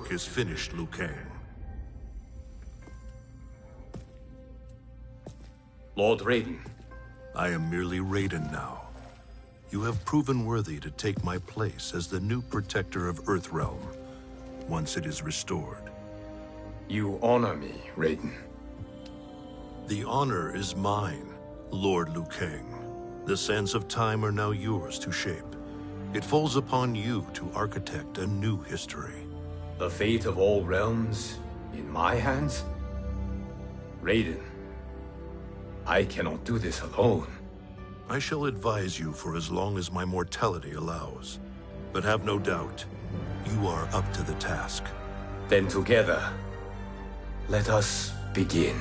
work is finished, Liu Kang. Lord Raiden. I am merely Raiden now. You have proven worthy to take my place as the new protector of Earthrealm, once it is restored. You honor me, Raiden. The honor is mine, Lord Liu Kang. The sands of time are now yours to shape. It falls upon you to architect a new history. The fate of all realms in my hands? Raiden, I cannot do this alone. I shall advise you for as long as my mortality allows. But have no doubt, you are up to the task. Then together, let us begin.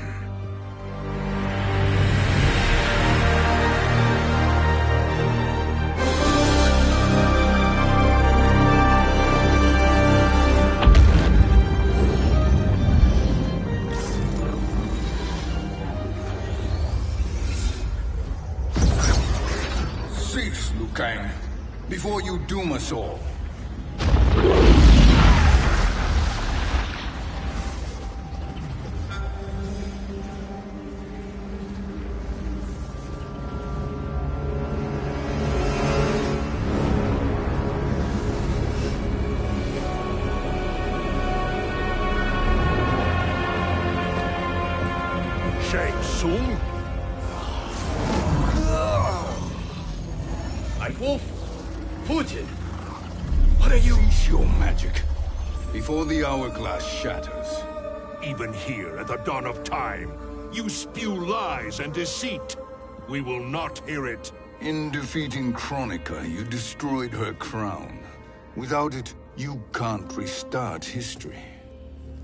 Cease, Liu Kang, before you doom us all. Shang Tsung? Wolf, Fujin, what are you? Cease your magic, before the hourglass shatters. Even here at the dawn of time, you spew lies and deceit. We will not hear it. In defeating Kronika, you destroyed her crown. Without it, you can't restart history.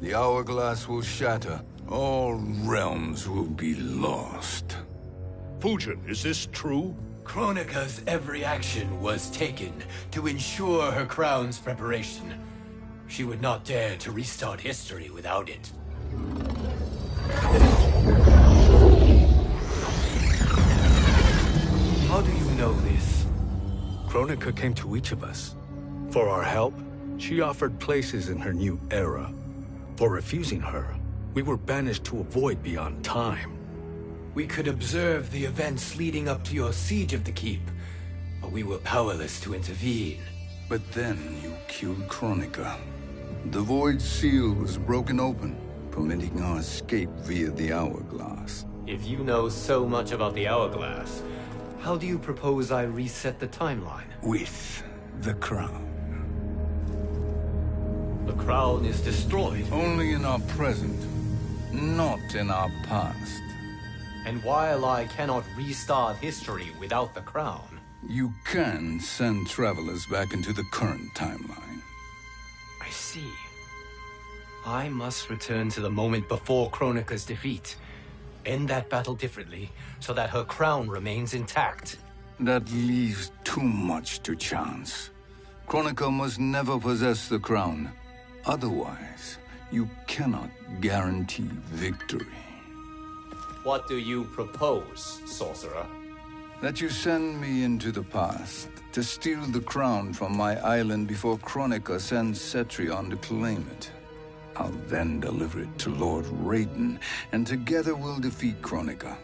The hourglass will shatter. All realms will be lost. Fujin, is this true? Kronika's every action was taken to ensure her crown's preparation. She would not dare to restart history without it. How do you know this? Kronika came to each of us. For our help, she offered places in her new era. For refusing her, we were banished to a void beyond time. We could observe the events leading up to your siege of the keep, but we were powerless to intervene. But then you killed Kronika. The Void Seal was broken open, permitting our escape via the hourglass. If you know so much about the hourglass, how do you propose I reset the timeline? With the crown. The crown is destroyed. Only in our present, not in our past. And while I cannot restart history without the crown... You can send travelers back into the current timeline. I see. I must return to the moment before Kronika's defeat. End that battle differently, so that her crown remains intact. That leaves too much to chance. Kronika must never possess the crown. Otherwise, you cannot guarantee victory. What do you propose, sorcerer? That you send me into the past to steal the crown from my island before Kronika sends Cetrion to claim it. I'll then deliver it to Lord Raiden, and together we'll defeat Kronika.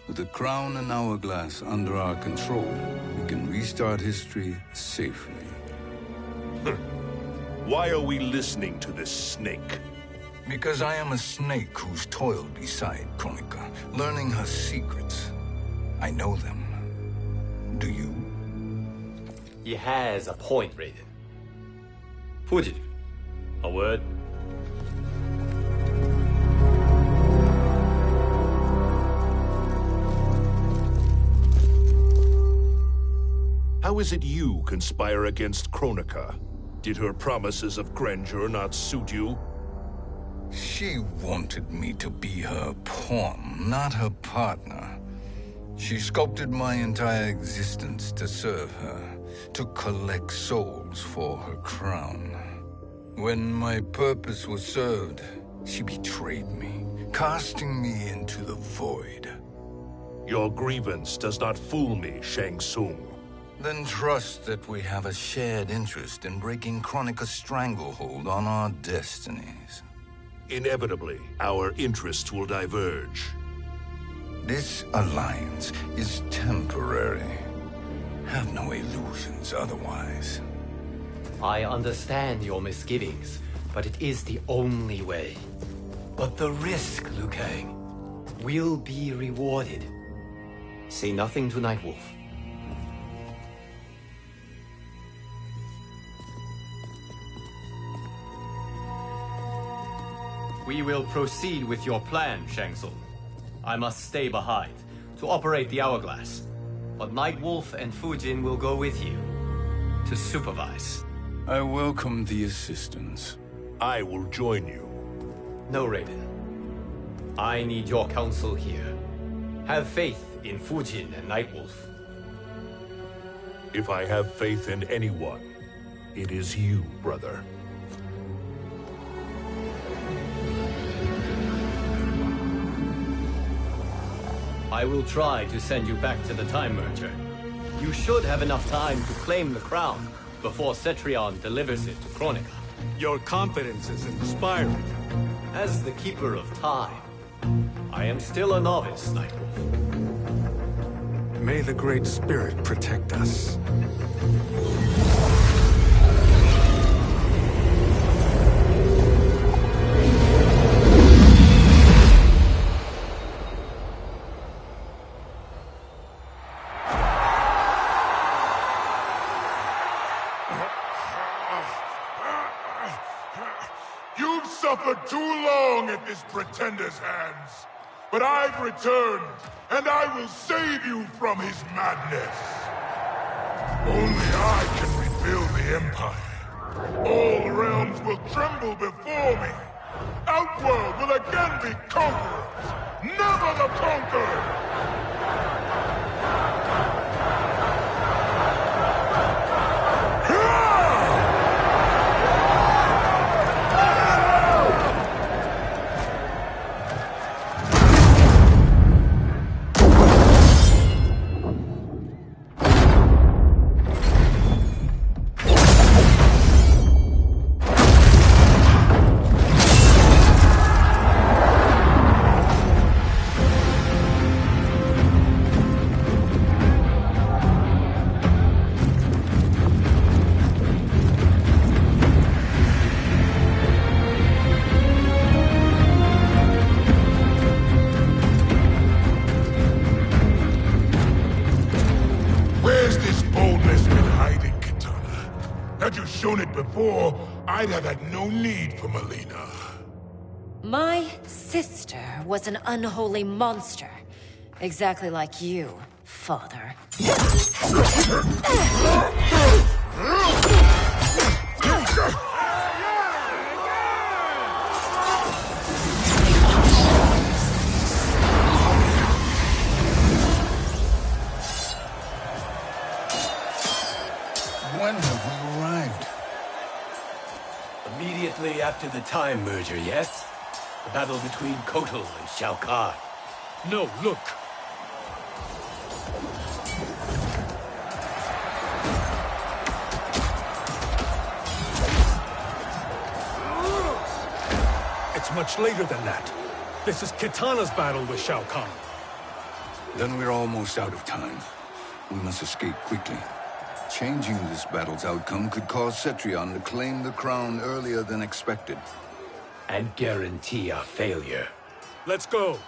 With the crown and hourglass under our control, we can restart history safely. Why are we listening to this snake? Because I am a snake who's toiled beside Kronika, learning her secrets. I know them. Do you? He has a point, Raiden. Fujin, a word? How is it you conspire against Kronika? Did her promises of grandeur not suit you? She wanted me to be her pawn, not her partner. She sculpted my entire existence to serve her, to collect souls for her crown. When my purpose was served, she betrayed me, casting me into the void. Your grievance does not fool me, Shang Tsung. Then trust that we have a shared interest in breaking Kronika's stranglehold on our destinies. Inevitably, our interests will diverge. This alliance is temporary. Have no illusions otherwise. I understand your misgivings, but it is the only way. But the risk, Liu Kang, will be rewarded. Say nothing to Nightwolf. We will proceed with your plan, Shang Tsung. I must stay behind to operate the Hourglass. But Nightwolf and Fujin will go with you to supervise. I welcome the assistance. I will join you. No, Raiden. I need your counsel here. Have faith in Fujin and Nightwolf. If I have faith in anyone, it is you, brother. I will try to send you back to the Time Merger. You should have enough time to claim the crown before Cetrion delivers it to Kronika. Your confidence is inspiring. As the Keeper of Time, I am still a novice, Nightwolf. May the Great Spirit protect us. You've suffered too long at this pretender's hands. But I've returned, and I will save you from his madness. Only I can rebuild the Empire. All realms will tremble before me. Outworld will again be conquerors, never the conquered! Had you shown it before, I'd have had no need for Melina. My sister was an unholy monster. Exactly like you, father. When have we arrived? Immediately after the Time Merger, yes? The battle between Kotal and Shao Kahn. No, look! It's much later than that. This is Kitana's battle with Shao Kahn. Then we're almost out of time. We must escape quickly. Changing this battle's outcome could cause Cetrion to claim the crown earlier than expected. And guarantee our failure. Let's go!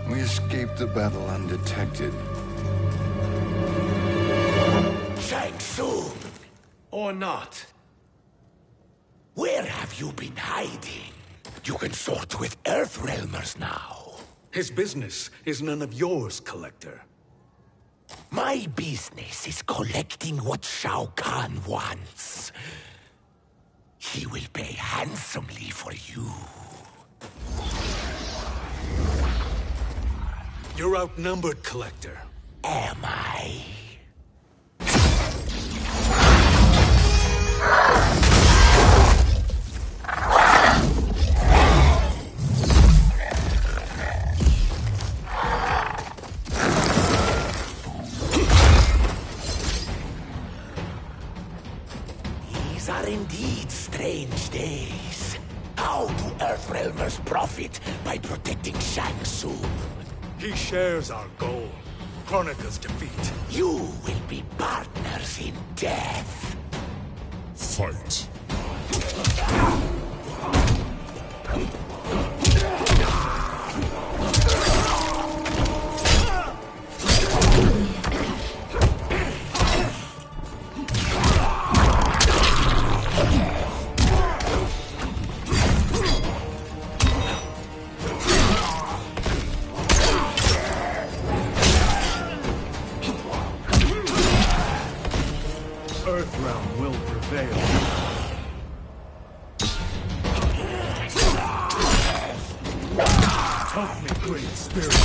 We escaped the battle undetected. Shang Tsung! Or not. Where have you been hiding? You can sort with Earthrealmers now. His business is none of yours, Collector. My business is collecting what Shao Kahn wants. He will pay handsomely for you. You're outnumbered, Collector. Am I? These are indeed strange days. How do Earthrealmers profit by protecting Shang Tsung? He shares our goal. Kronika's defeat. You will be partners in death. Fight. Earthrealm will prevail. Help me, Great Spirit.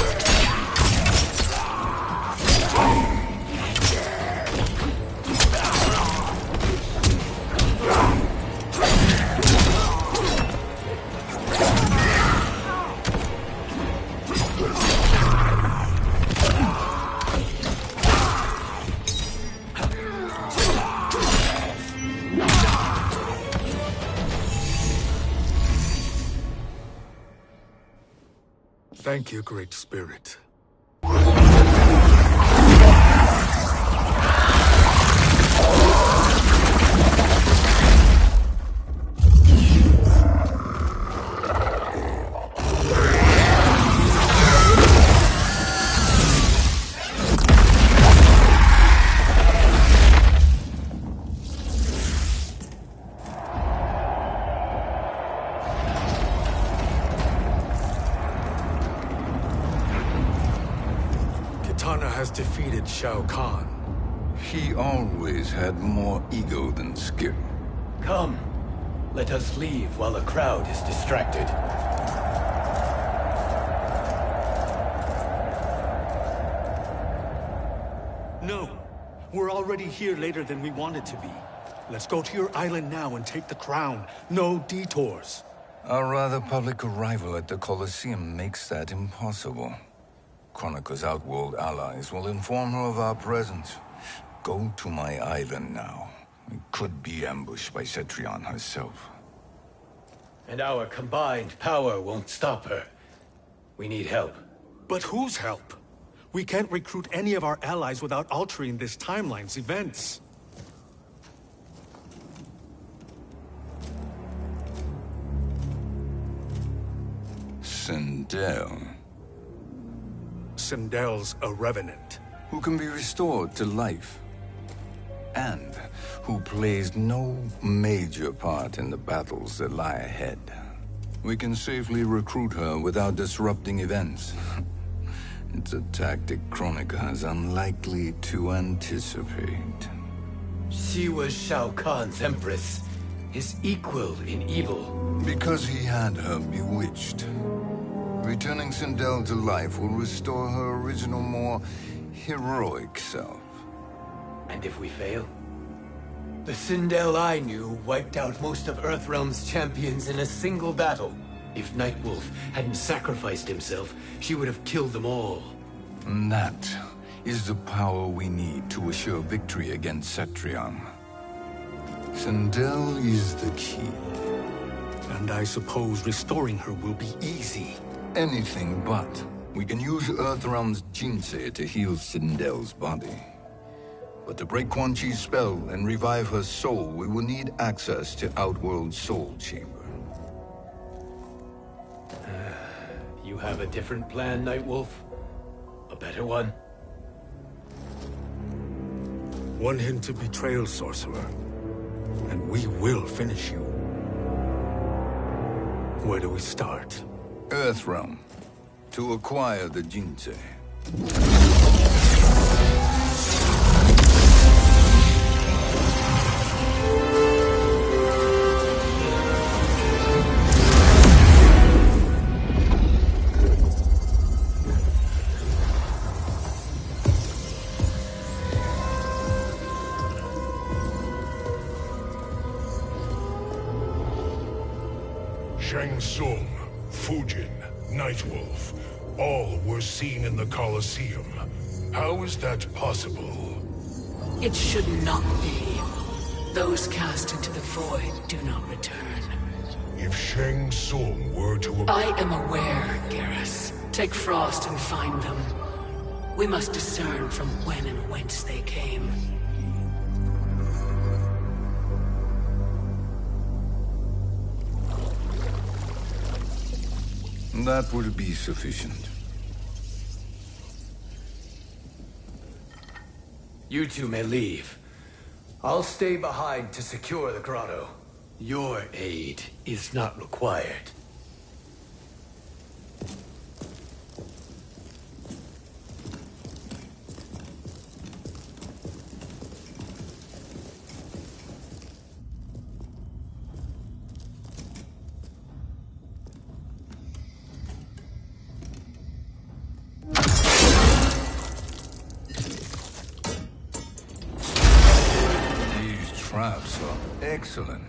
Thank you, Great Spirit. Kitana has defeated Shao Kahn. He always had more ego than skill. Come, let us leave while the crowd is distracted. No, we're already here later than we wanted to be. Let's go to your island now and take the crown. No detours. Our rather public arrival at the Colosseum makes that impossible. Kronika's outworld allies will inform her of our presence. Go to my island now. We could be ambushed by Cetrion herself. And our combined power won't stop her. We need help. But whose help? We can't recruit any of our allies without altering this timeline's events. Sindel, Sindel's a revenant. who can be restored to life, and who plays no major part in the battles that lie ahead. We can safely recruit her without disrupting events. It's a tactic Kronika is unlikely to anticipate. She was Shao Kahn's empress, his equal in evil. Because he had her bewitched. Returning Sindel to life will restore her original, more heroic self. And if we fail? The Sindel I knew wiped out most of Earthrealm's champions in a single battle. If Nightwolf hadn't sacrificed himself, she would have killed them all. And that is the power we need to assure victory against Cetrion. Sindel is the key. And I suppose restoring her will be easy. Anything but. We can use Earthrealm's Jinsei to heal Sindel's body. But to break Quan Chi's spell and revive her soul, we will need access to Outworld's Soul Chamber. You you have a different plan, Nightwolf? A better one? One hint to betrayal, sorcerer, and we will finish you. Where do we start? Earthrealm. To acquire the Jinsei. Shang Tsung, Fujin, Nightwolf, all were seen in the Colosseum. How is that possible? It should not be. Those cast into the void do not return. If Shang Tsung were to... I am aware, Garrus. Take Frost and find them. We must discern from when and whence they came. That will be sufficient. You two may leave. I'll stay behind to secure the grotto. Your aid is not required. Traps are excellent.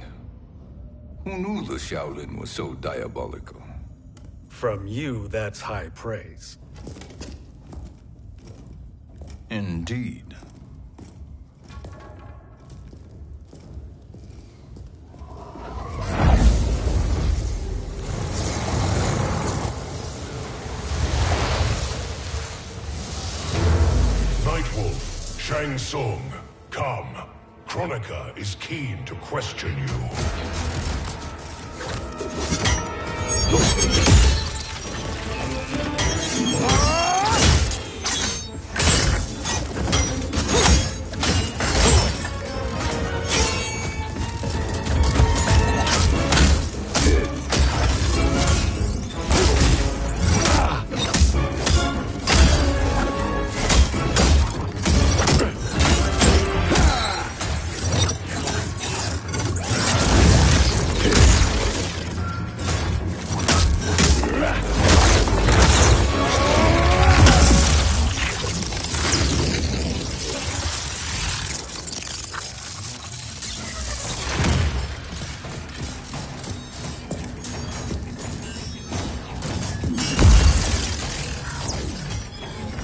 Who knew the Shaolin was so diabolical? From you, that's high praise. Indeed. Nightwolf, Shang Tsung, come. Kronika is keen to question you.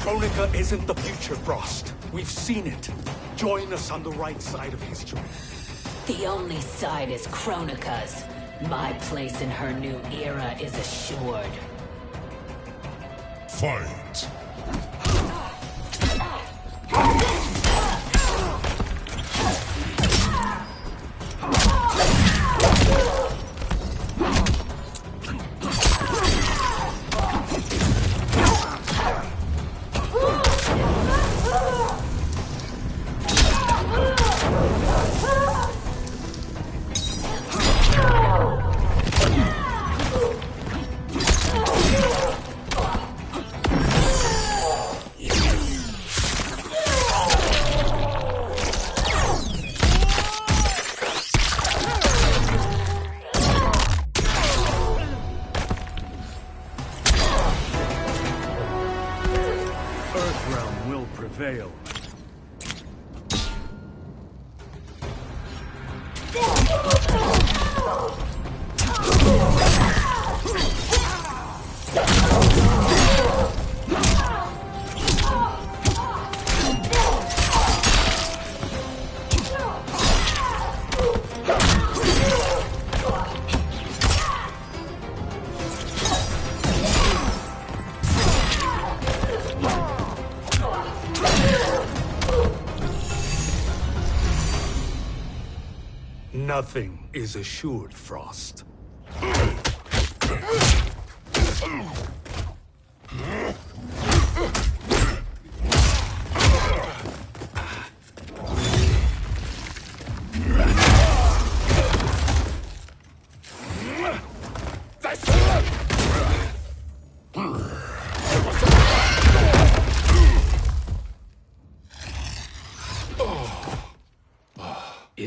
Kronika isn't the future, Frost. We've seen it. Join us on the right side of history. The only side is Kronika's. My place in her new era is assured. Fight! Earthrealm will prevail. Nothing is assured, Frost.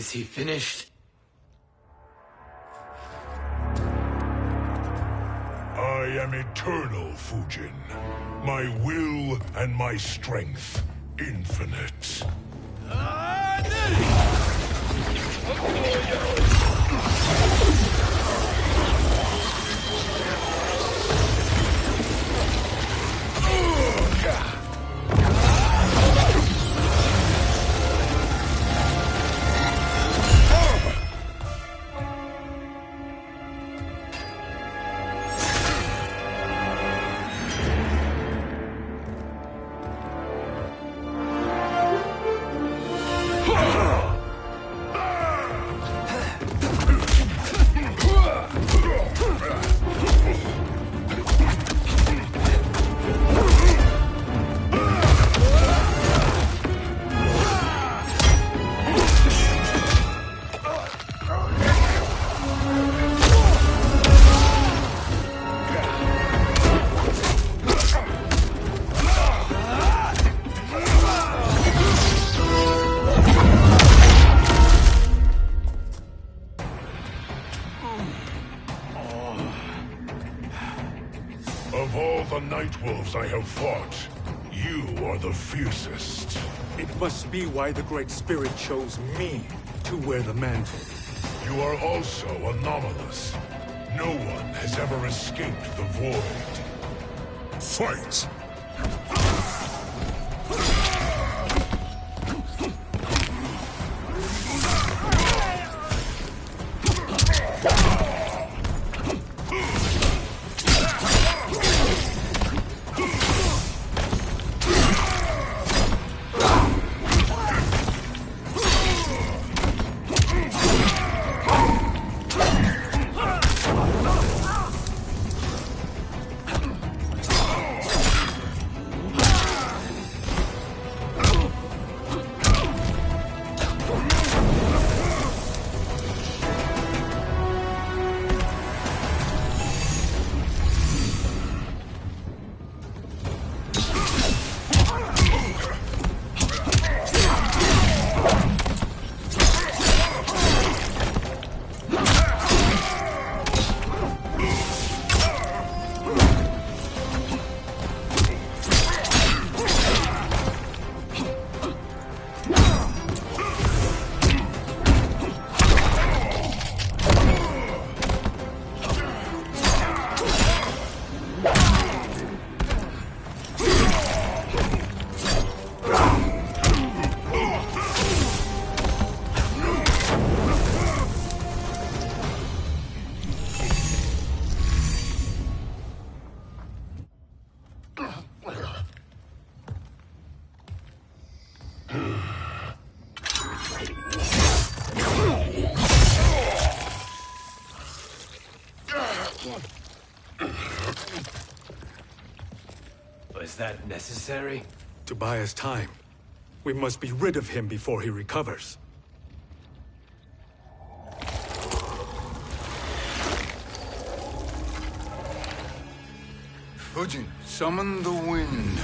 Is he finished? I am eternal, Fujin. My will and my strength, infinite. Of all the Nightwolves I have fought, you are the fiercest. It must be why the Great Spirit chose me to wear the mantle. You are also anomalous. No one has ever escaped the void. Fight! Was that necessary? To buy us time. We must be rid of him before he recovers. Fujin, summon the wind.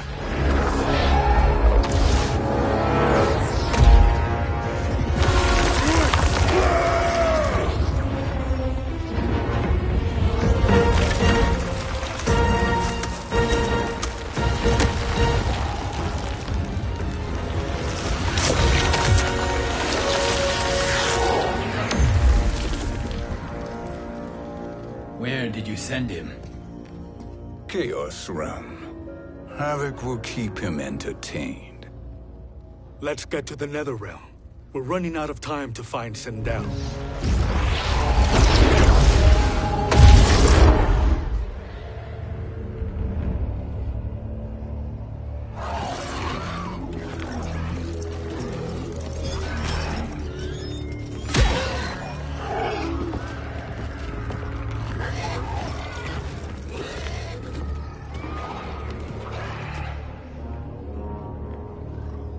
Where did you send him? Chaos Realm. Havoc will keep him entertained. Let's get to the Netherrealm. We're running out of time to find Sindel.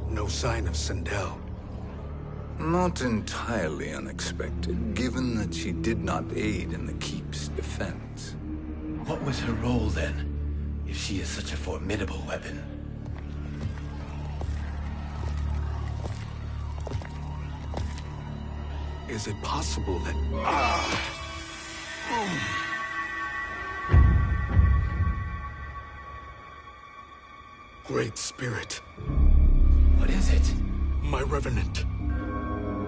No sign of Sindel. Not entirely unexpected, given that she did not aid in the Keep's defense. What was her role then, if she is such a formidable weapon? Is it possible that... Great Spirit. What is it? My Revenant.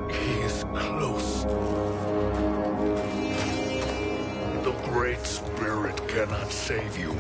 He is close. The Great Spirit cannot save you.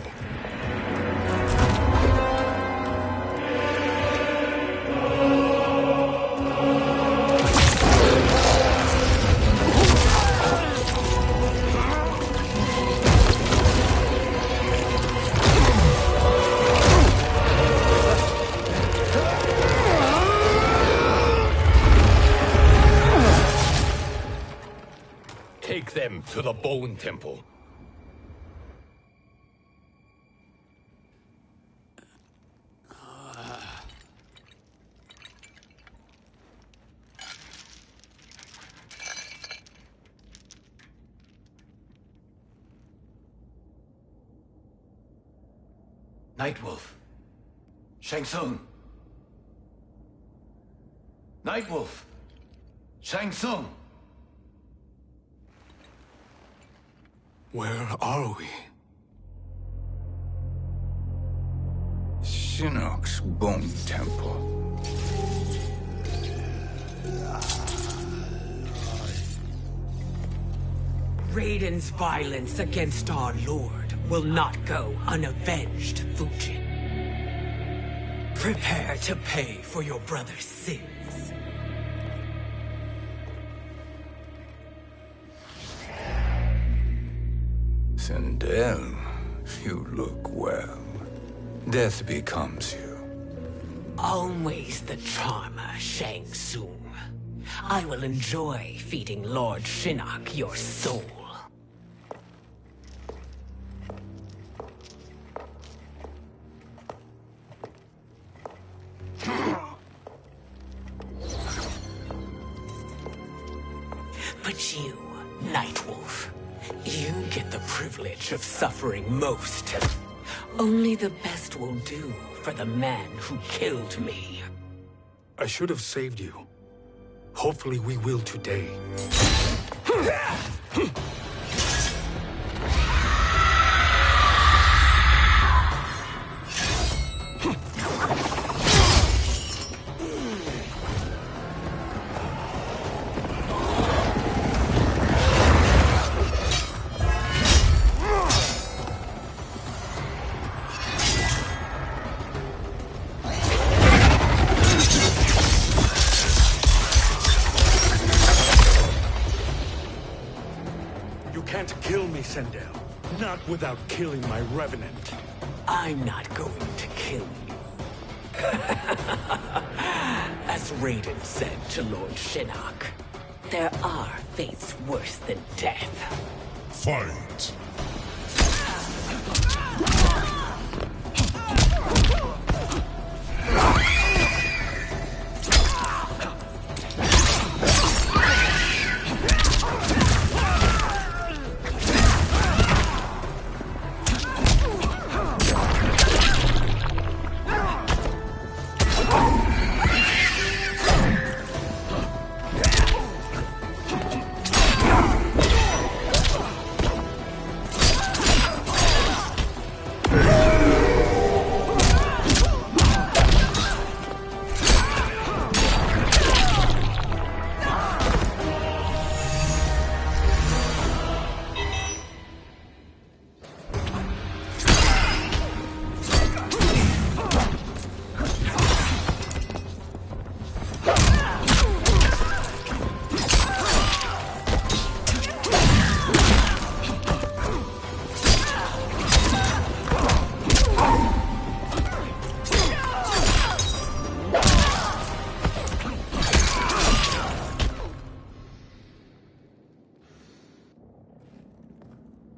Take them to the Bone Temple. Nightwolf. Shang Tsung. Nightwolf. Shang Tsung. Where are we? Shinnok's Bone Temple. Raiden's violence against our Lord will not go unavenged, Fujin. Prepare to pay for your brother's sins. Sindel, you look well. Death becomes you. Always the charmer, Shang Tsung. I will enjoy feeding Lord Shinnok your soul. But you, Nightwolf, you get the privilege of suffering most. Only the best will do for the man who killed me. I should have saved you. Hopefully we will today. Sindel, not without killing my Revenant. I'm not going to kill you. As Raiden said to Lord Shinnok, there are fates worse than death. Fight!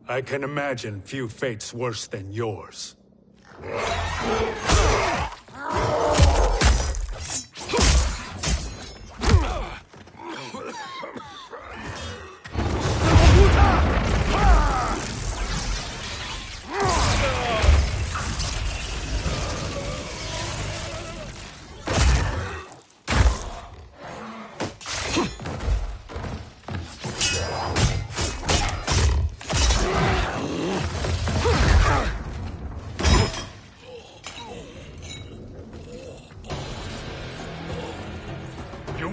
I can imagine few fates worse than yours.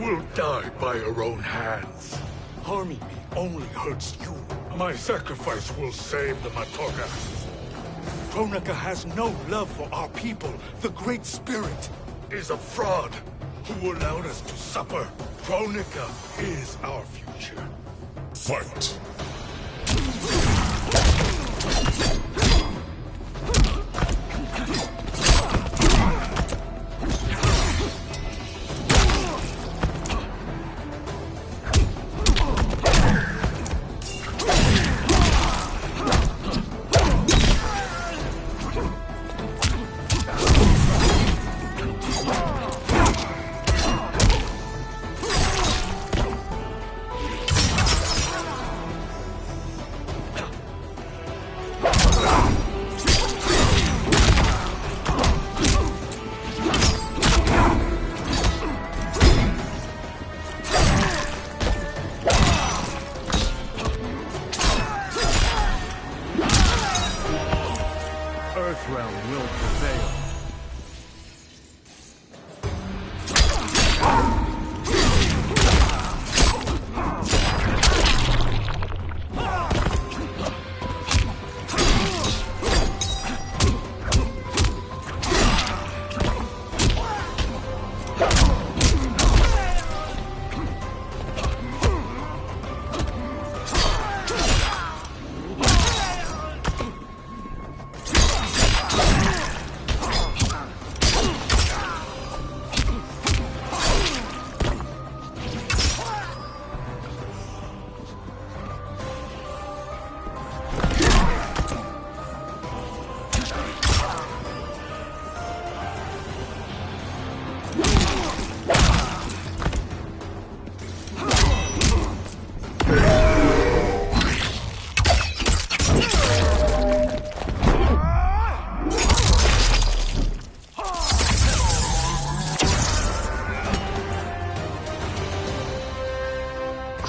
will die by your own hands. Harming me only hurts you. My sacrifice will save the Matoga. Kronika has no love for our people. The Great Spirit is a fraud who allowed us to suffer. Kronika is our future. Fight! Earthrealm will prevail.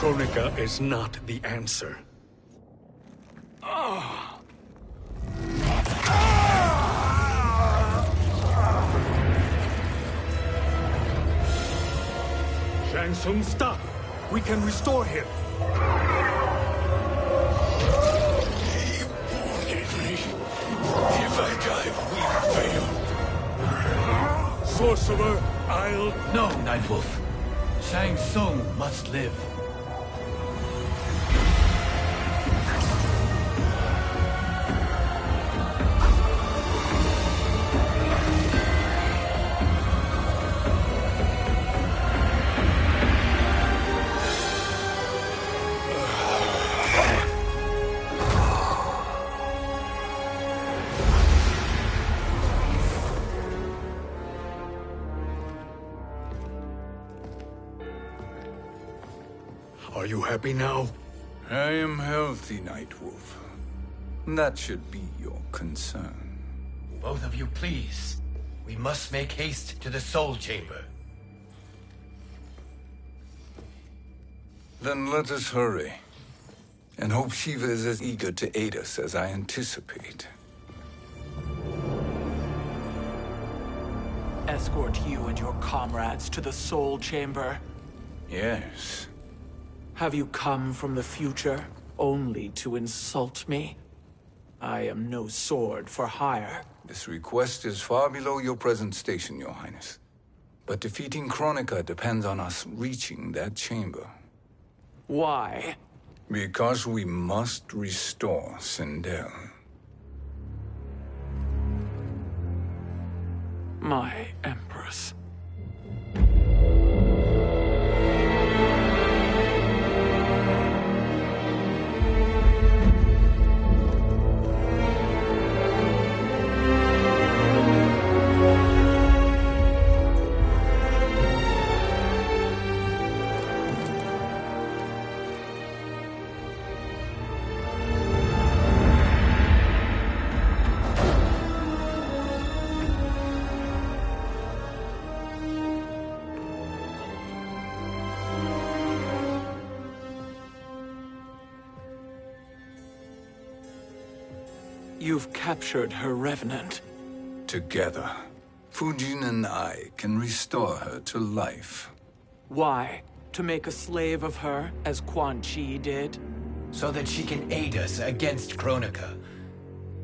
Kronika is not the answer. Shang Tsung, stop! We can restore him! He wounded me. If I die, we fail. Sorcerer, I'll... No, Nightwolf. Shang Tsung must live. Are you happy now? I am healthy, Nightwolf. That should be your concern. Both of you, please. We must make haste to the Soul Chamber. Then let us hurry. And hope Shiva is as eager to aid us as I anticipate. Escort you and your comrades to the Soul Chamber. Yes. Have you come from the future only to insult me? I am no sword for hire. This request is far below your present station, Your Highness. But defeating Kronika depends on us reaching that chamber. Why? Because we must restore Sindel. My Empress. You've captured her revenant. Together, Fujin and I can restore her to life. Why? To make a slave of her, as Quan Chi did? So that she can aid us against Kronika.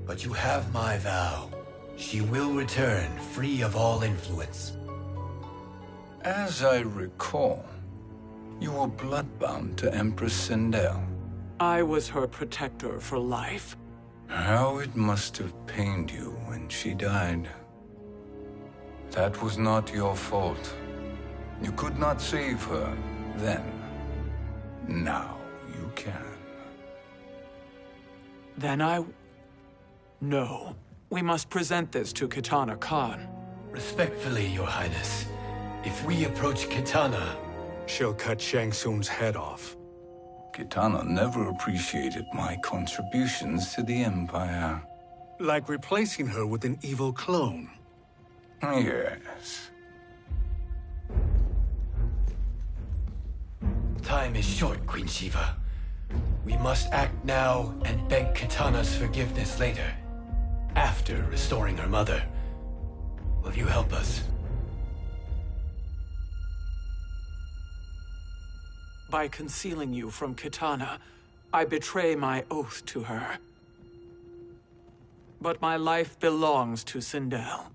But you have my vow. She will return free of all influence. As I recall, you were bloodbound to Empress Sindel. I was her protector for life. How it must have pained you when she died. That was not your fault. You could not save her then. Now you can. Then No. We must present this to Kitana Khan. Respectfully, Your Highness. If we approach Kitana... She'll cut Shang Tsung's head off. Kitana never appreciated my contributions to the Empire. Like replacing her with an evil clone. Yes. Time is short, Queen Shiva. We must act now and beg Kitana's forgiveness later. After restoring her mother. Will you help us? By concealing you from Kitana, I betray my oath to her. But my life belongs to Sindel.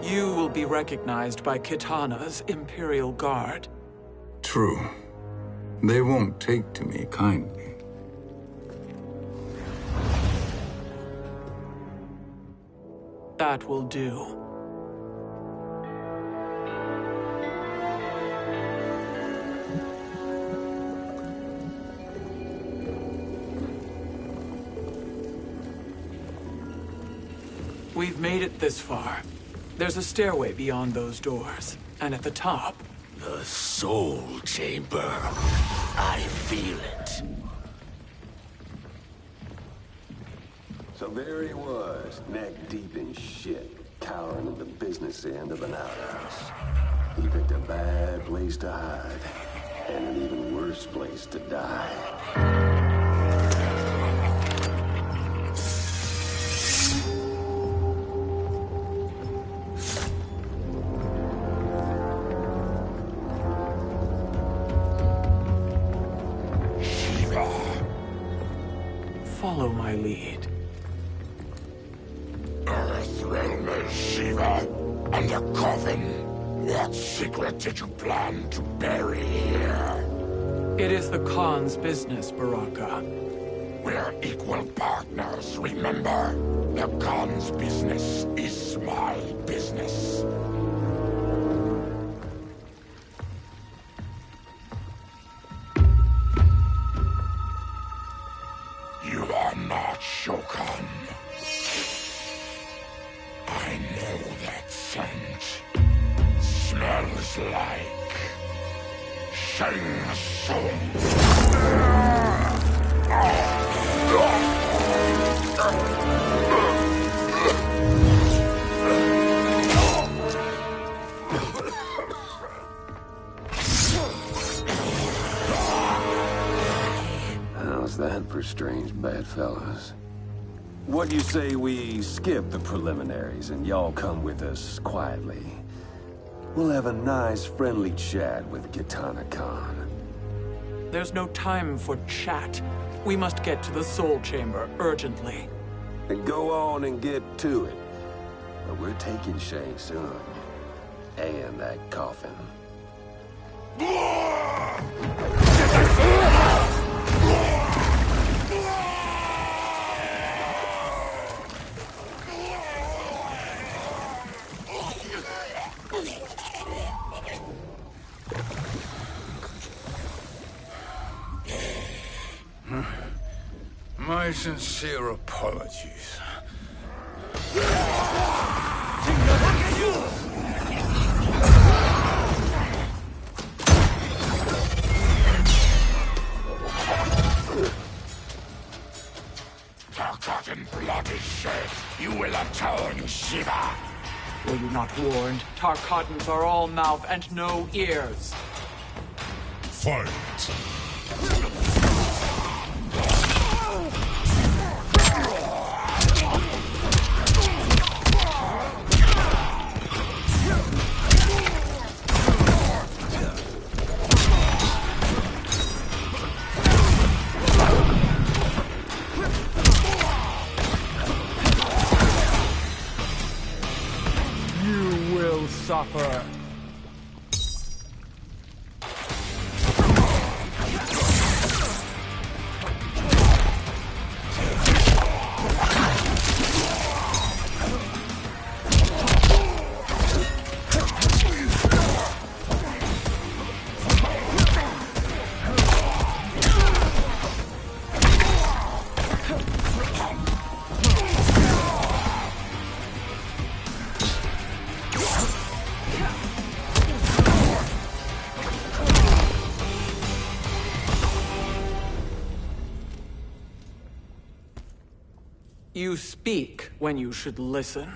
You will be recognized by Kitana's Imperial Guard. True. They won't take to me kindly. That will do. We've made it this far. There's a stairway beyond those doors, and at the top... The Soul Chamber. I feel it. So there he was, neck deep in shit, cowering at the business end of an outhouse. He picked a bad place to hide, and an even worse place to die. Follow my lead. Earthrealm is Shiva, and a coffin. What secret did you plan to bury here? It is the Khan's business, Baraka. We're equal partners, remember? The Khan's business is my business. You are not Shokan. I know that scent. Smells like Shang Tsung. How's that for strange bedfellows? What do you say we skip the preliminaries and y'all come with us quietly? We'll have a nice, friendly chat with Kitana Khan. There's no time for chat. We must get to the Soul Chamber urgently. And go on and get to it. But we're taking Shang Tsung. And that coffin. My sincere apologies. Forgotten blood is shed. You will atone, Shiva. Were you not warned? Tarkatans are all mouth and no ears. Fight! will suffer. You speak when you should listen.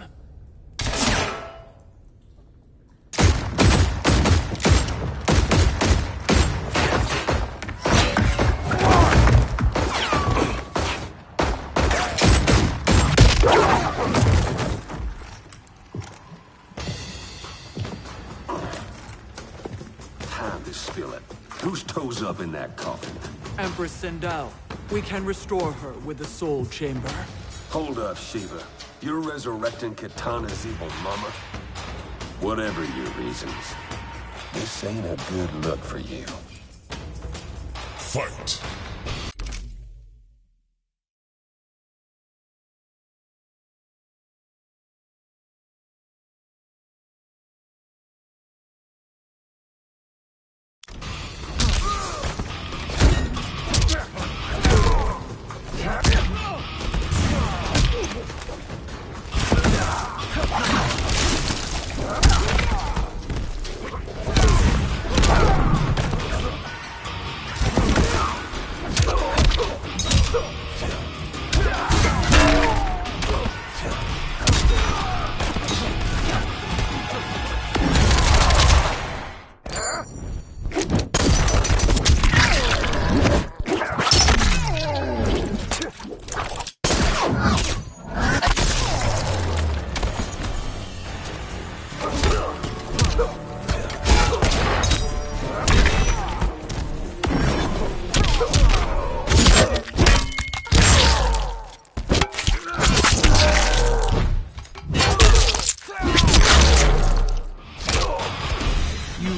Time to spill it. Whose toes up in that coffin? Empress Sindel. We can restore her with the Soul Chamber. Hold up, Shiva. You're resurrecting Kitana's evil mama? Whatever your reasons, this ain't a good look for you. Fight!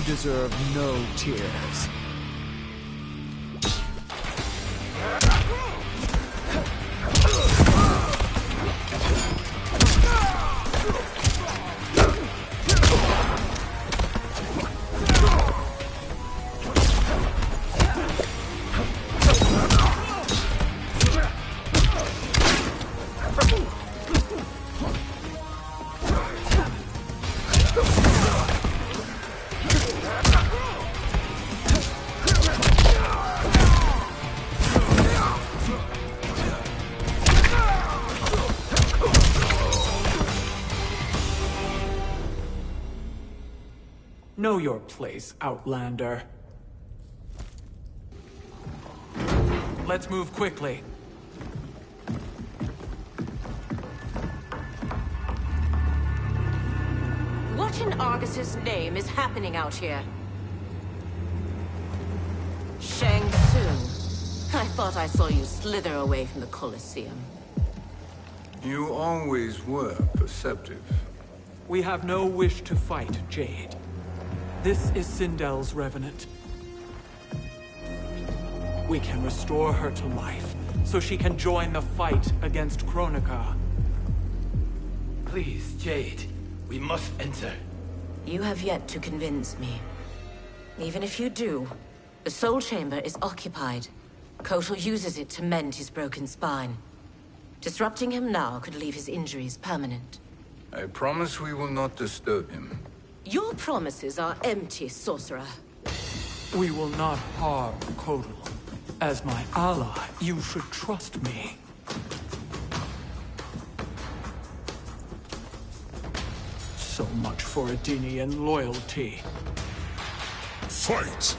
Deserve no tears. Know your place, Outlander. Let's move quickly. What in Argus's name is happening out here? Shang Tsung. I thought I saw you slither away from the Colosseum. You always were perceptive. We have no wish to fight, Jade. This is Sindel's Revenant. We can restore her to life, so she can join the fight against Kronika. Please, Jade. We must enter. You have yet to convince me. Even if you do, the Soul Chamber is occupied. Kotal uses it to mend his broken spine. Disrupting him now could leave his injuries permanent. I promise we will not disturb him. Your promises are empty, sorcerer. We will not harm Kotal. As my ally, you should trust me. So much for Adenian loyalty. Fight!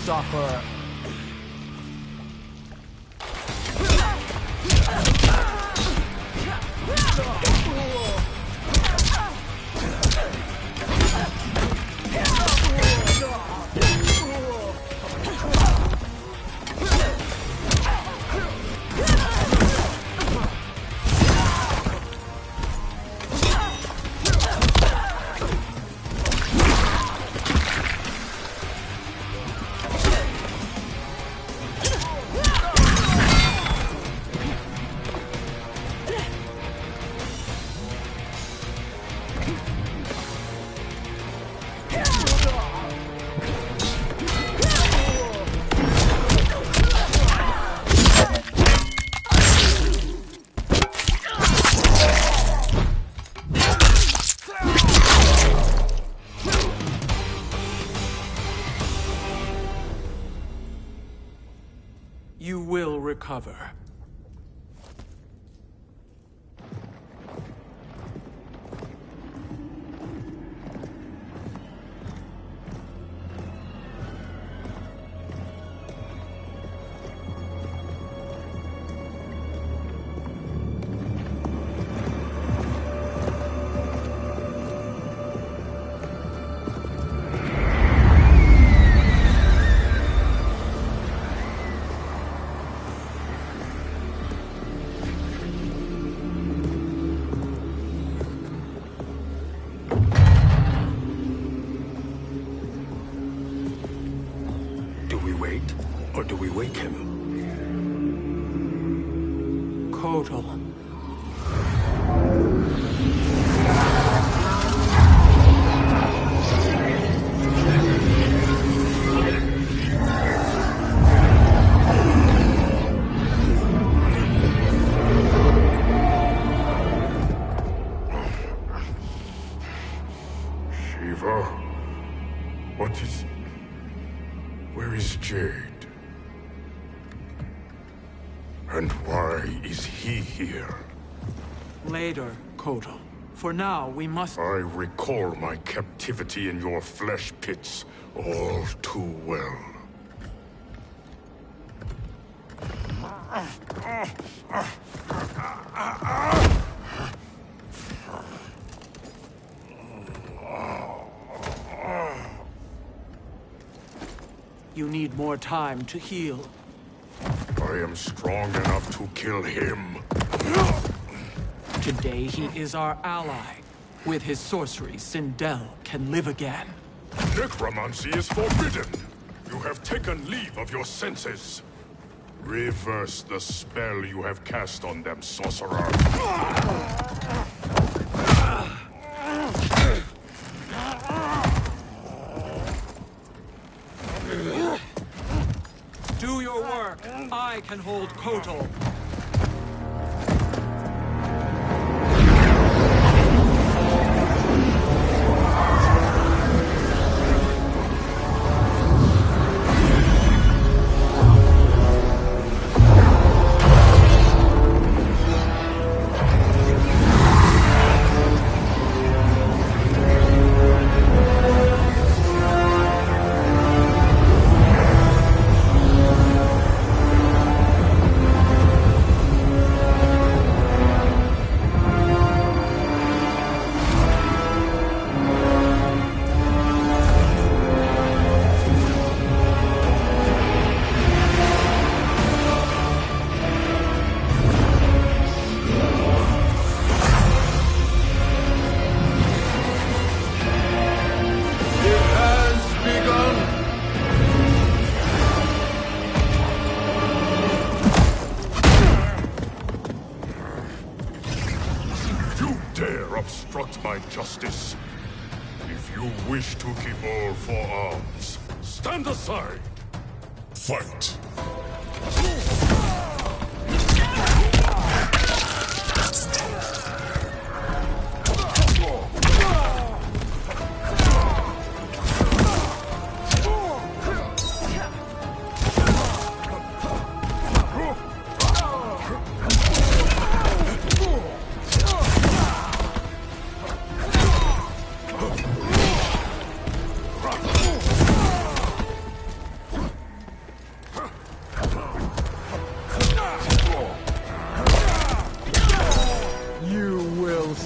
showstopper. You will recover. Or do we wake him? Kotal. Shiva? What is... Where is Jade? And why is he here? Later, Kotal. For now, we must... I recall my captivity in your flesh pits all too well. You need more time to heal. I am strong enough to kill him. Today he is our ally. With his sorcery, Sindel can live again. Necromancy is forbidden. You have taken leave of your senses. Reverse the spell you have cast on them, sorcerer. Do your work. I can hold Kotal. My justice. If you wish to keep all four arms, stand aside. Fight.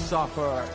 suffer.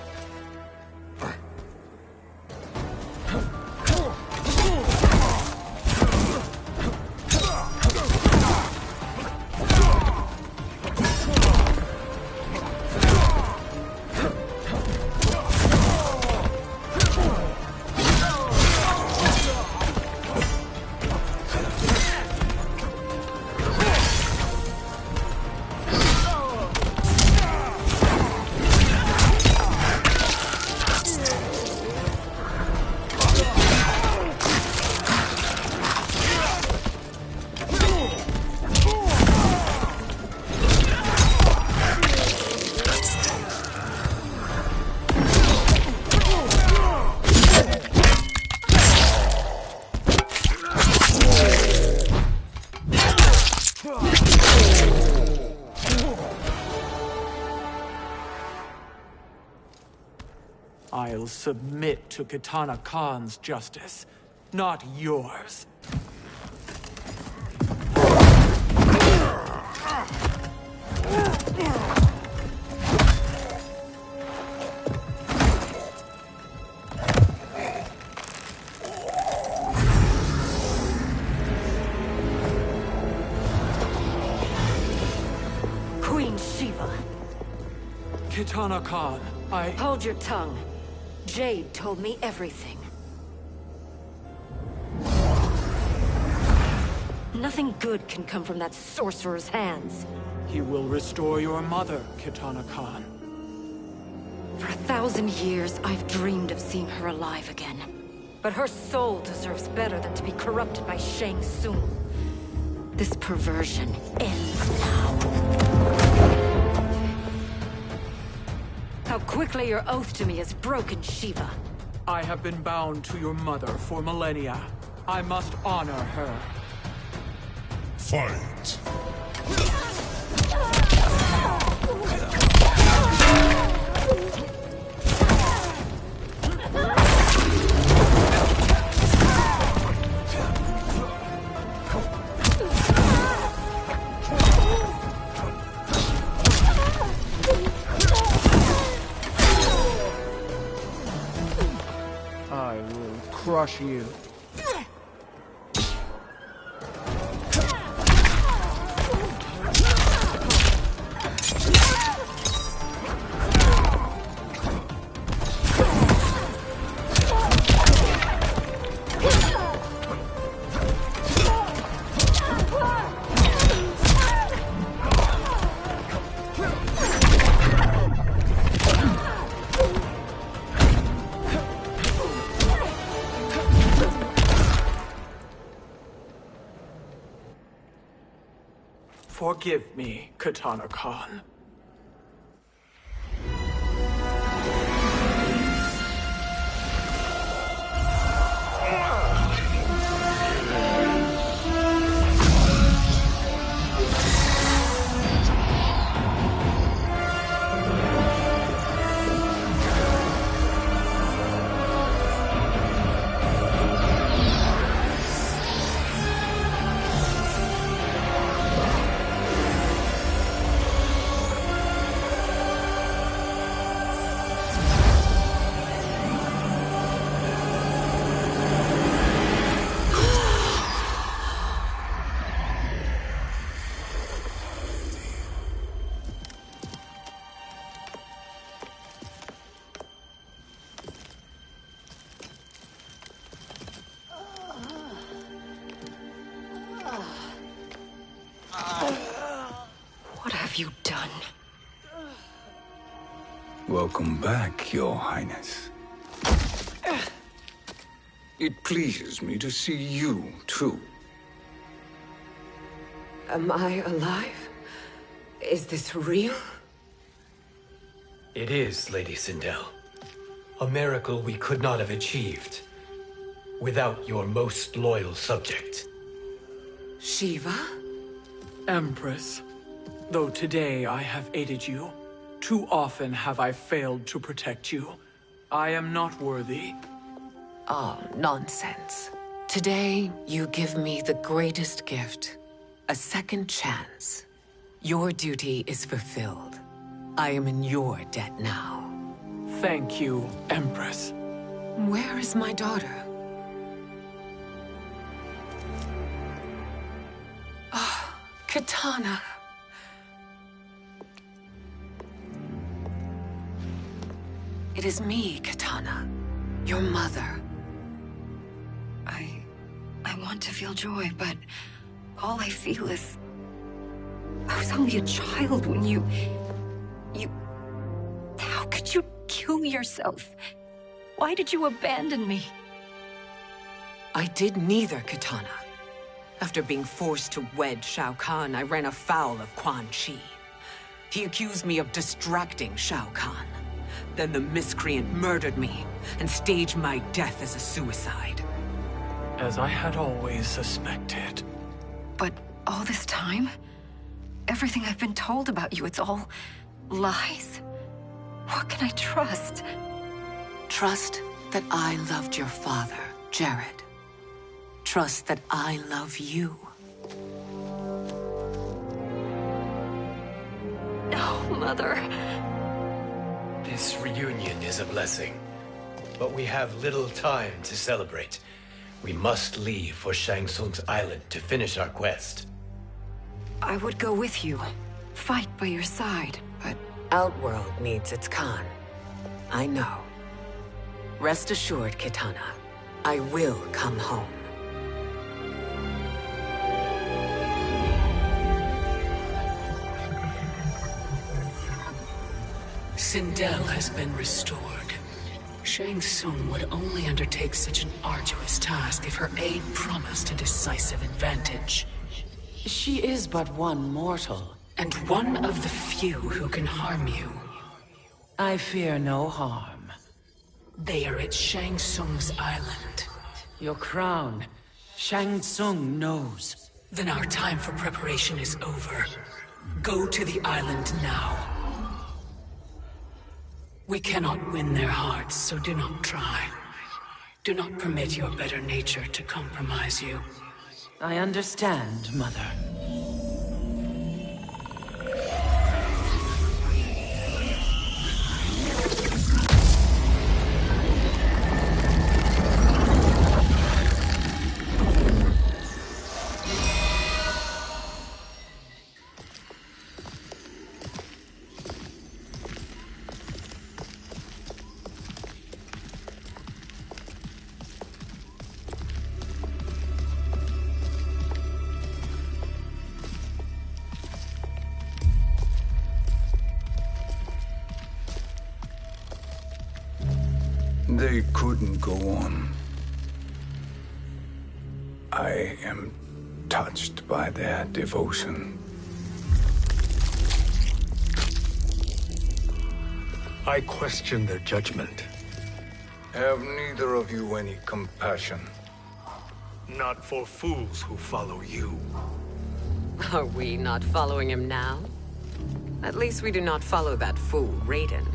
I'll submit to Kitana Khan's justice, not yours. Queen Shiva. Kitana Khan, Hold your tongue. Jade told me everything. Nothing good can come from that sorcerer's hands. He will restore your mother, Kitana Khan. For 1,000 years, I've dreamed of seeing her alive again. But her soul deserves better than to be corrupted by Shang Tsung. This perversion ends now. How quickly your oath to me has broken, Shiva. I have been bound to your mother for millennia. I must honor her. Fight! I will crush you. Forgive me, Kitana Khan. What have you done? Welcome back, Your Highness. It pleases me to see you, too. Am I alive? Is this real? It is, Lady Sindel. A miracle we could not have achieved without your most loyal subject. Shiva? Empress, though today I have aided you, too often have I failed to protect you. I am not worthy. Oh, nonsense. Today, you give me the greatest gift. A second chance. Your duty is fulfilled. I am in your debt now. Thank you, Empress. Where is my daughter? Ah, Kitana. It is me, Kitana. Your mother. I want to feel joy, but all I feel is... I was only a child when you... How could you kill yourself? Why did you abandon me? I did neither, Kitana. After being forced to wed Shao Kahn, I ran afoul of Quan Chi. He accused me of distracting Shao Kahn. Then the miscreant murdered me and staged my death as a suicide. As I had always suspected. But all this time? Everything I've been told about you, it's all lies? What can I trust? Trust that I loved your father, Jared. Trust that I love you. No, Mother. This reunion is a blessing, but we have little time to celebrate. We must leave for Shang Tsung's island to finish our quest. I would go with you, fight by your side, but... Outworld needs its Khan. I know. Rest assured, Kitana. I will come home. Sindel has been restored. Shang Tsung would only undertake such an arduous task if her aid promised a decisive advantage. She is but one mortal, and one of the few who can harm you. I fear no harm. They are at Shang Tsung's island. Your crown, Shang Tsung knows. Then our time for preparation is over. Go to the island now. We cannot win their hearts, so do not try. Do not permit your better nature to compromise you. I understand, Mother. They couldn't go on. I am touched by their devotion. I question their judgment. Have neither of you any compassion? Not for fools who follow you. Are we not following him now? At least we do not follow that fool, Raiden.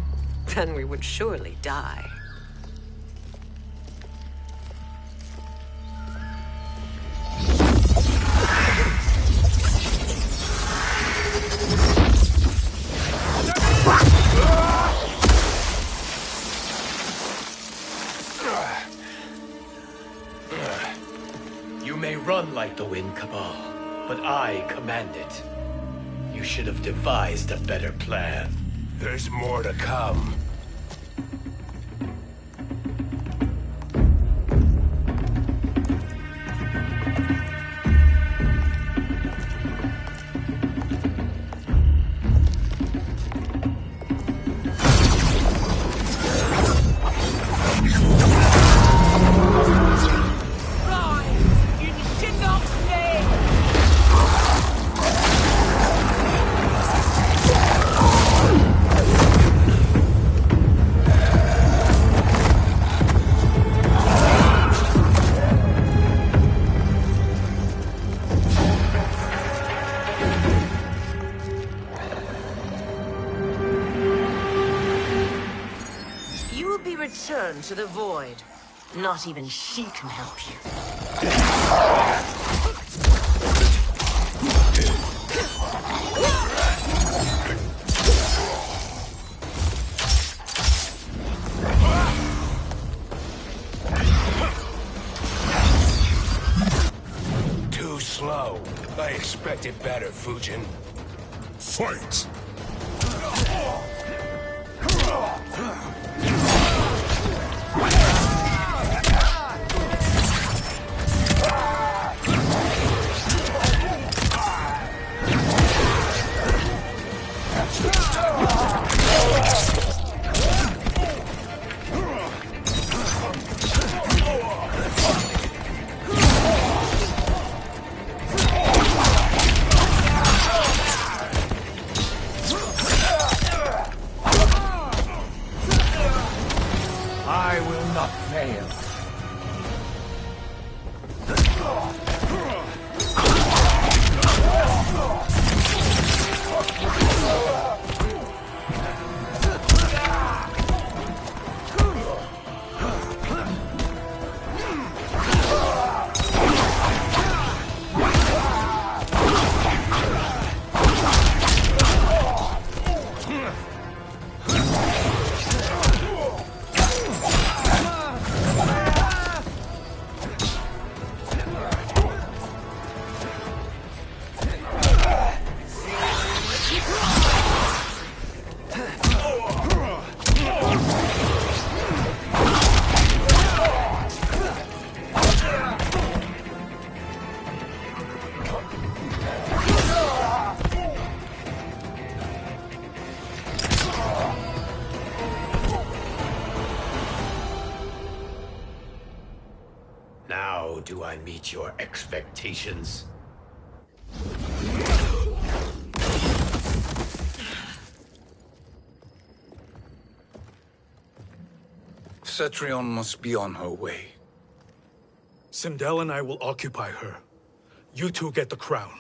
Then we would surely die. You may run like the wind, Cabal, but I command it. You should have devised a better plan. There's more to come. Return to the void. Not even she can help you. I expected better, Fujin. Fight! I will not fail. Now do I meet your expectations? Cetrion must be on her way. Sindel and I will occupy her. You two get the crown.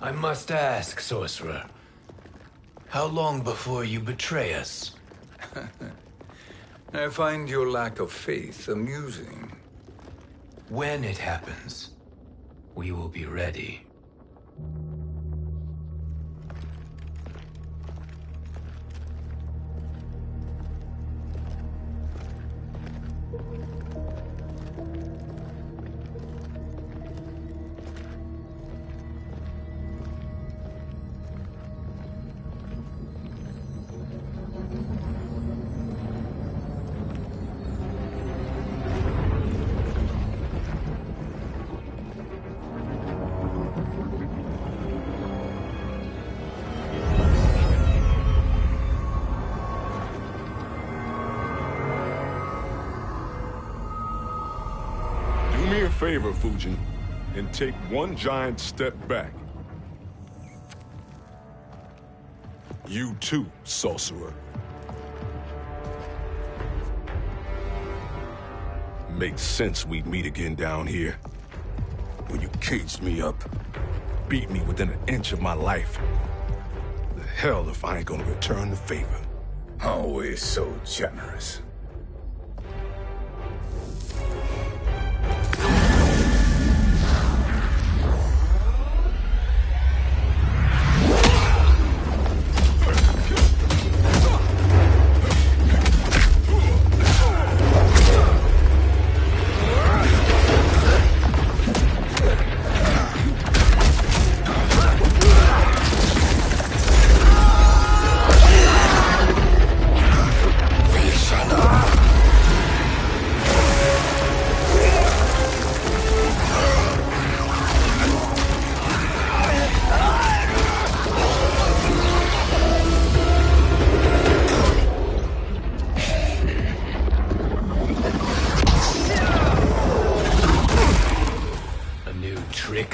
I must ask, sorcerer. How long before you betray us? I find your lack of faith amusing. When it happens, we will be ready. Do me a favor, Fujin, and take one giant step back. You too, sorcerer. Makes sense we'd meet again down here. When you caged me up, beat me within an inch of my life. The hell if I ain't gonna return the favor. Always so generous.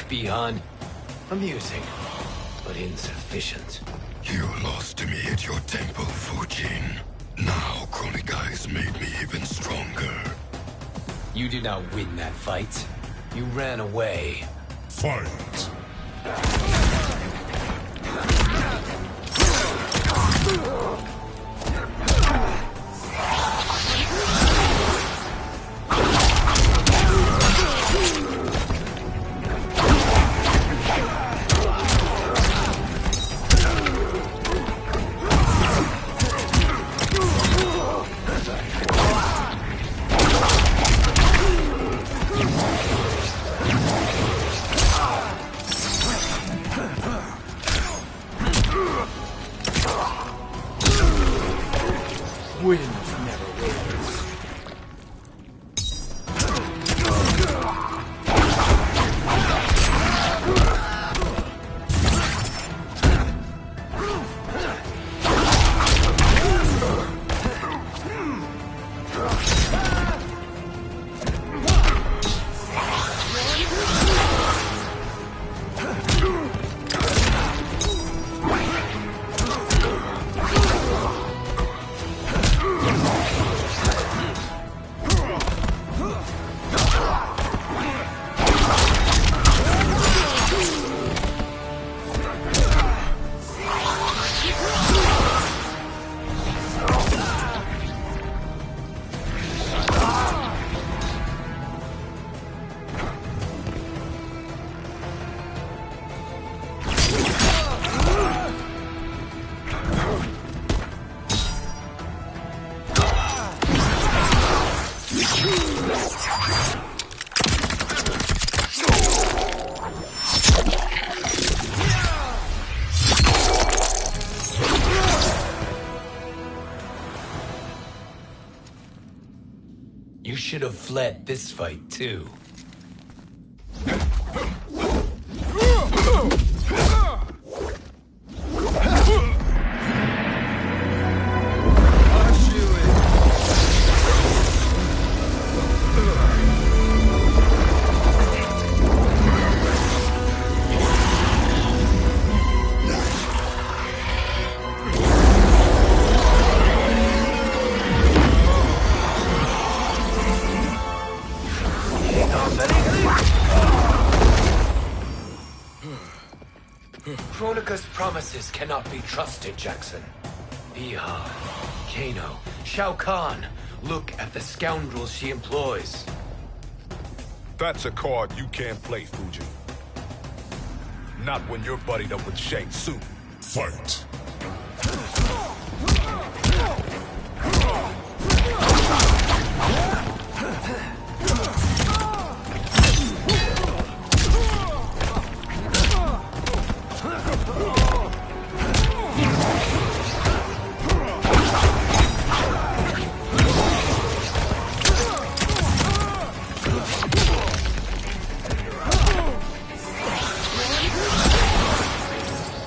Beyond amusing, but insufficient. You lost to me at your temple, Fujin. Now Kronika has made me even stronger. You did not win that fight. You ran away. Fight! You should have fled this fight, too. Kronika's promises cannot be trusted, Jackson. Bihan, Kano, Shao Kahn. Look at the scoundrels she employs. That's a card you can't play, Fujin. Not when you're buddied up with Shang Tsung. Fight!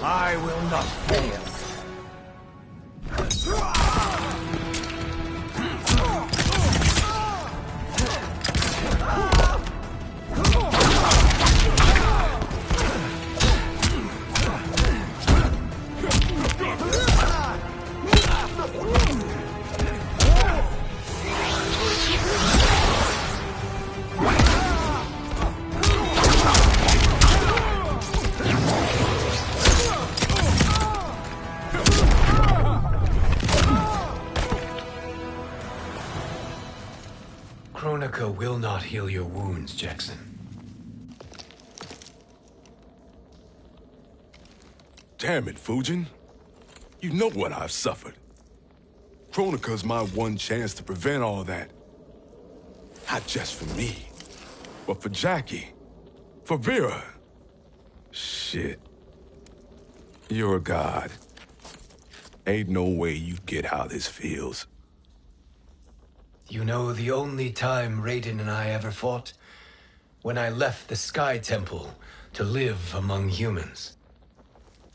I will not fail. Kronika will not heal your wounds, Jackson. Damn it, Fujin. You know what I've suffered. Kronika's my one chance to prevent all that. Not just for me, but for Jackie, for Vera. Shit. You're a god. Ain't no way you get how this feels. You know the only time Raiden and I ever fought? When I left the Sky Temple to live among humans.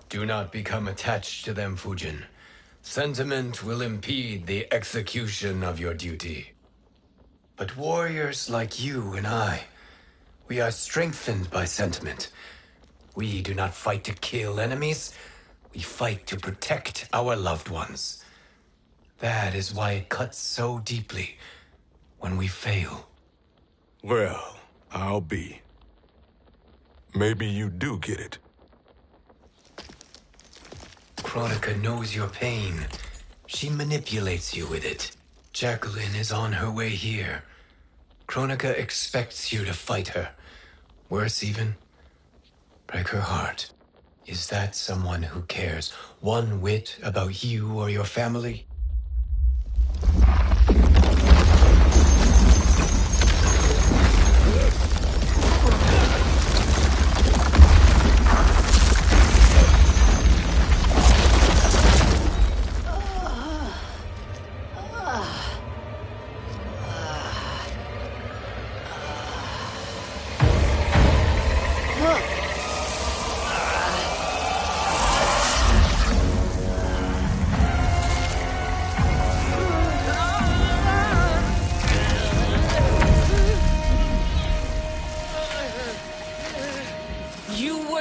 Do not become attached to them, Fujin. Sentiment will impede the execution of your duty. But warriors like you and I, we are strengthened by sentiment. We do not fight to kill enemies. We fight to protect our loved ones. That is why it cuts so deeply when we fail. Well, I'll be. Maybe you do get it. Kronika knows your pain. She manipulates you with it. Jacqueline is on her way here. Kronika expects you to fight her. Worse even, break her heart. Is that someone who cares one whit about you or your family?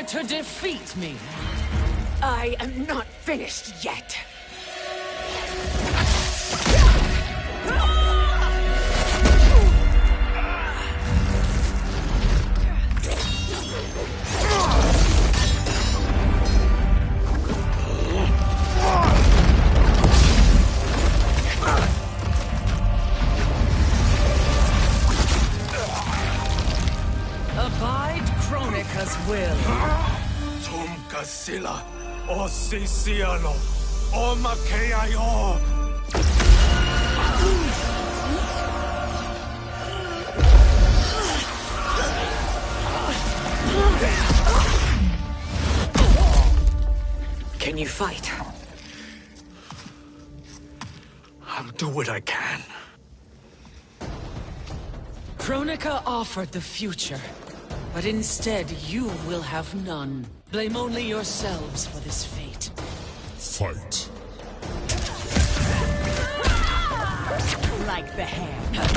To defeat me. I am not finished yet. Abide Kronika's will. Tumkasila, Osisialo, Omakeayo. Can you fight? I'll do what I can. Kronika offered the future, but instead you will have none. Blame only yourselves for this fate. Fight. Like the hand.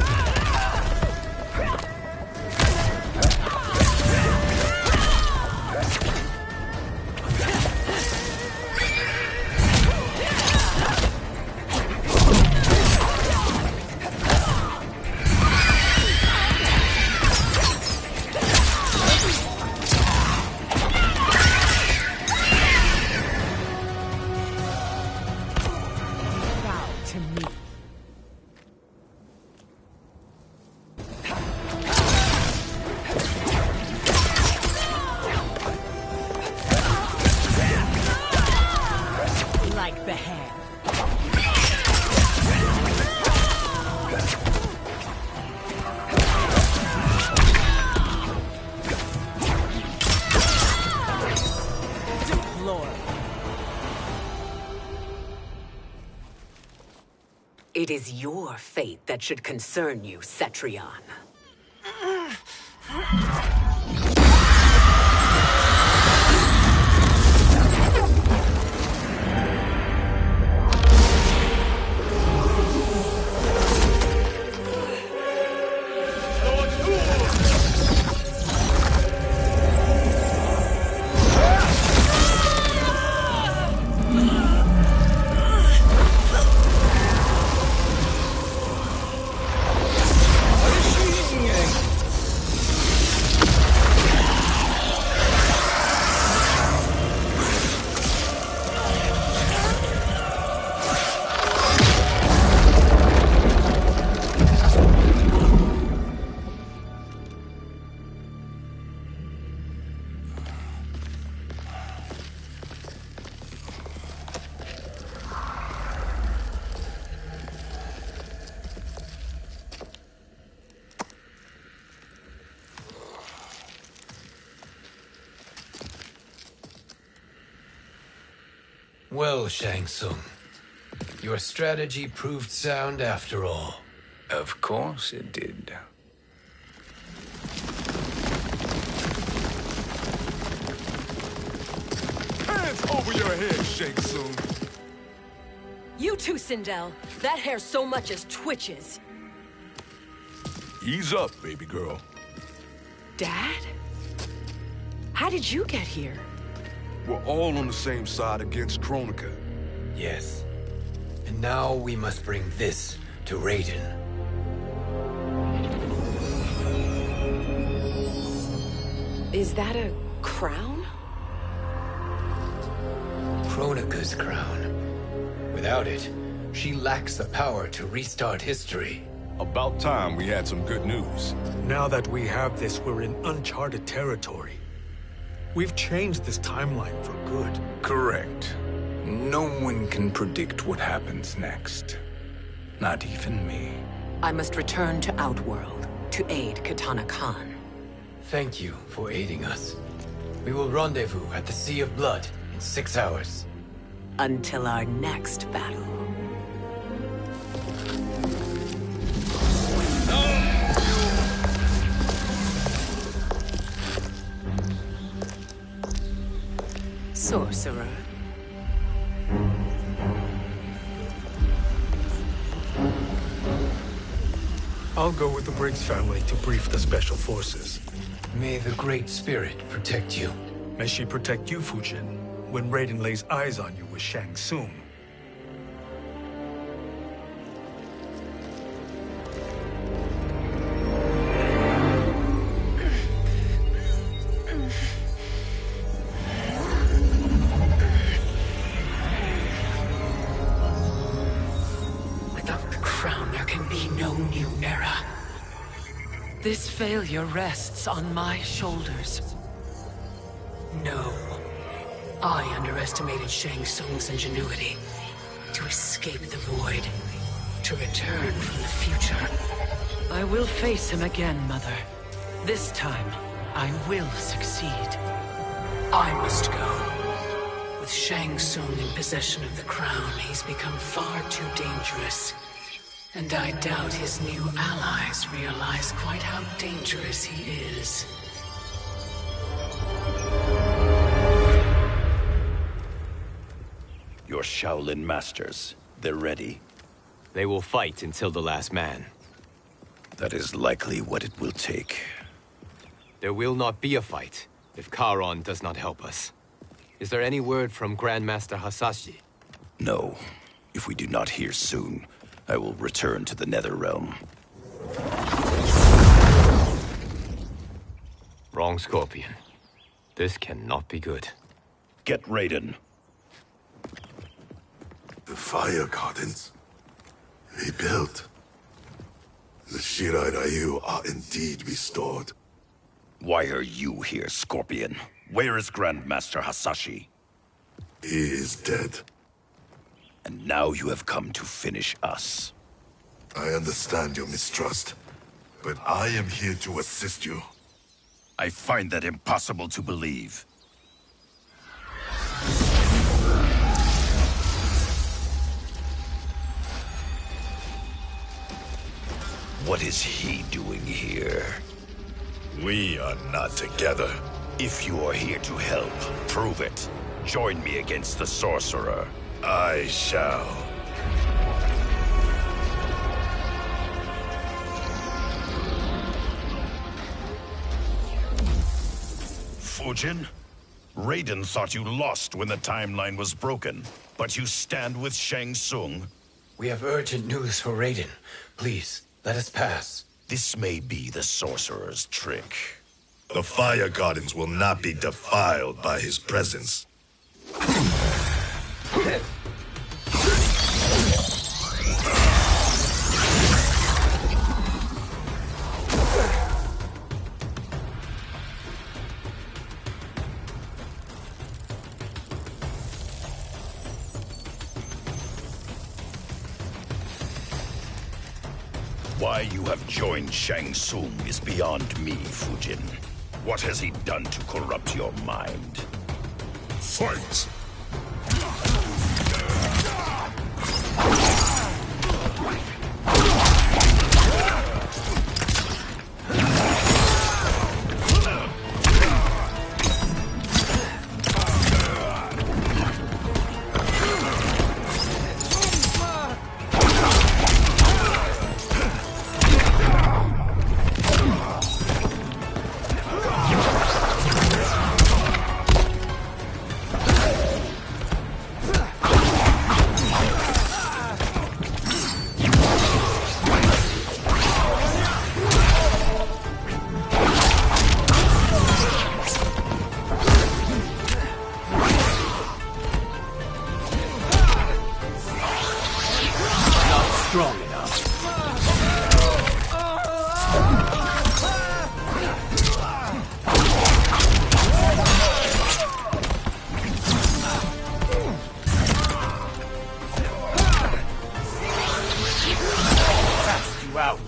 It is your fate that should concern you, Cetrion. Well, Shang Tsung, your strategy proved sound after all. Of course it did. Hands over your head, Shang Tsung. You too, Sindel. That hair so much as twitches. Ease up, baby girl. Dad? How did you get here? We're all on the same side against Kronika. Yes. And now we must bring this to Raiden. Is that a crown? Kronika's crown. Without it, she lacks the power to restart history. About time we had some good news. Now that we have this, we're in uncharted territory. We've changed this timeline for good. Correct. No one can predict what happens next. Not even me. I must return to Outworld to aid Kitana Khan. Thank you for aiding us. We will rendezvous at the Sea of Blood in 6 hours. Until our next battle. Sorcerer. I'll go with the Briggs family to brief the Special Forces. May the Great Spirit protect you. May she protect you, Fujin, when Raiden lays eyes on you with Shang Tsung. This failure rests on my shoulders. No. I underestimated Shang Tsung's ingenuity. To escape the void. To return from the future. I will face him again, Mother. This time, I will succeed. I must go. With Shang Tsung in possession of the crown, he's become far too dangerous. And I doubt his new allies realize quite how dangerous he is. Your Shaolin masters, they're ready. They will fight until the last man. That is likely what it will take. There will not be a fight if Charon does not help us. Is there any word from Grandmaster Hasashi? No. If we do not hear soon, I will return to the Netherrealm. Wrong, Scorpion. This cannot be good. Get Raiden. The Fire Gardens. Rebuilt. The Shirai Ryu are indeed restored. Why are you here, Scorpion? Where is Grandmaster Hasashi? He is dead. And now you have come to finish us. I understand your mistrust, but I am here to assist you. I find that impossible to believe. What is he doing here? We are not together. If you are here to help, prove it. Join me against the sorcerer. I shall. Fujin? Raiden thought you lost when the timeline was broken, but you stand with Shang Tsung. We have urgent news for Raiden. Please, let us pass. This may be the sorcerer's trick. The Fire Gardens will not be defiled by his presence. Why you have joined Shang Tsung is beyond me, Fujin. What has he done to corrupt your mind? Fight! Strong enough. Cast you out.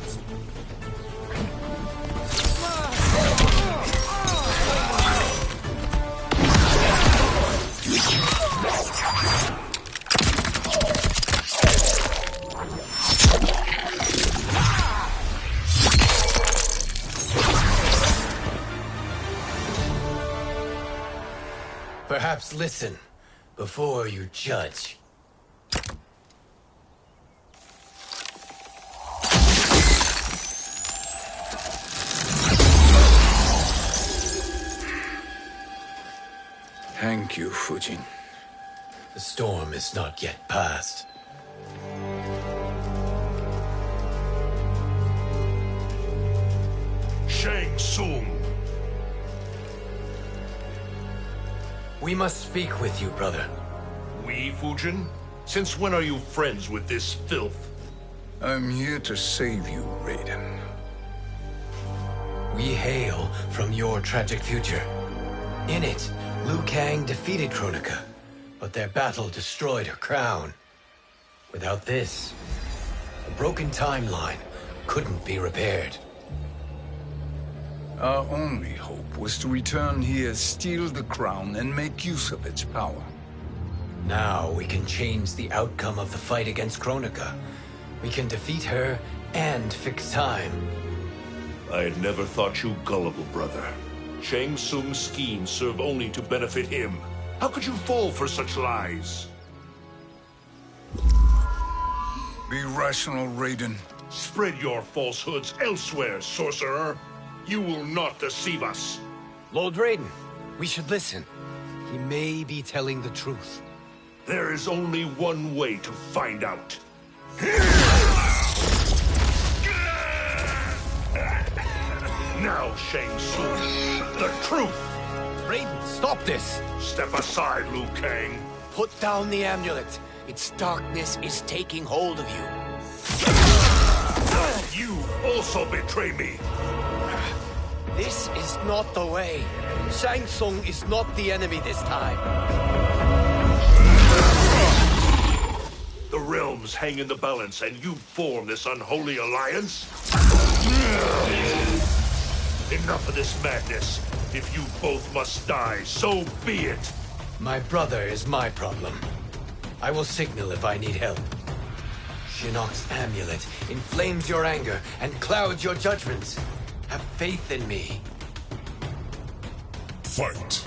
Perhaps listen before you judge. Thank you, Fujin. The storm is not yet past. Shang Tsung! We must speak with you, brother. We, Fujin? Since when are you friends with this filth? I'm here to save you, Raiden. We hail from your tragic future. In it, Liu Kang defeated Kronika, but their battle destroyed her crown. Without this, a broken timeline couldn't be repaired. Our only hope was to return here, steal the crown, and make use of its power. Now we can change the outcome of the fight against Kronika. We can defeat her and fix time. I had never thought you gullible, brother. Shang Tsung's schemes serve only to benefit him. How could you fall for such lies? Be rational, Raiden. Spread your falsehoods elsewhere, sorcerer. You will not deceive us. Lord Raiden, we should listen. He may be telling the truth. There is only one way to find out. Now, Shang Tsung, the truth! Raiden, stop this! Step aside, Liu Kang. Put down the amulet. Its darkness is taking hold of you. You also betray me. This is not the way. Shang Tsung is not the enemy this time. The realms hang in the balance, and you form this unholy alliance? Enough of this madness. If you both must die, so be it. My brother is my problem. I will signal if I need help. Shinnok's amulet inflames your anger and clouds your judgments. Have faith in me. Fight.